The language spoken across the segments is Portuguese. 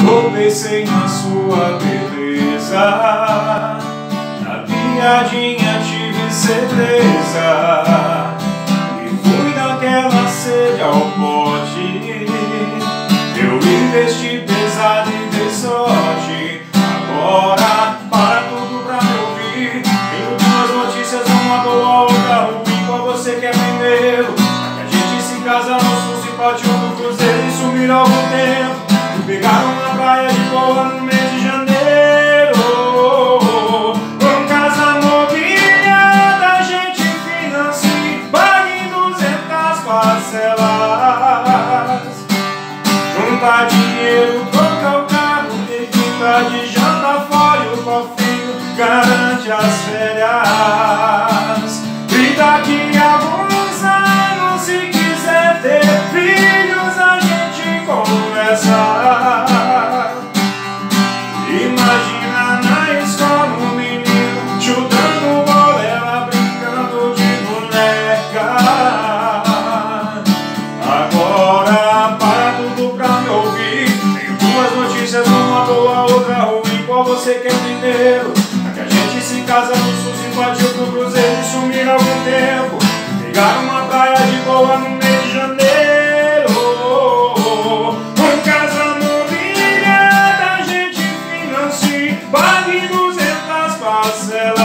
Tropecei na sua beleza, na piadinha tive certeza, e fui naquela sede ao pote. Eu investi pesado e dei sorte. Agora para tudo pra me ouvir. Tenho duas notícias, uma boa, outra ruim. Qual você quer primeiro? A gente se casa no sul, simpatiou no cruzeiro e sumiram há algum tempo. Pegaram na praia de boa no mês de janeiro. Com casa mobiliada a gente financia, paga em 200 parcelas. Juntar dinheiro, trocar o carro, evita de janta fora e o cofrinho garante as férias. E daqui a alguns anos, se quiser ter filhos, a gente conversa. Imagina na escola um menino chutando bola, ela brincando de boneca. Agora para tudo pra me ouvir. Tenho duas notícias, uma boa, outra ruim. Qual você quer primeiro? A que a gente se casa no sul, simpatia pro cruzeiro e sumir há algum tempo. Pegaram uma praia de boa no mês de janeiro. Com casa mobiliada a gente financia, paga em 200 parcelas.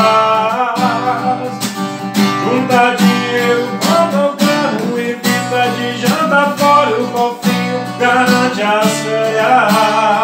Junta dinheiro, manda o carro, evita de janta fora, o cofrinho garante as férias.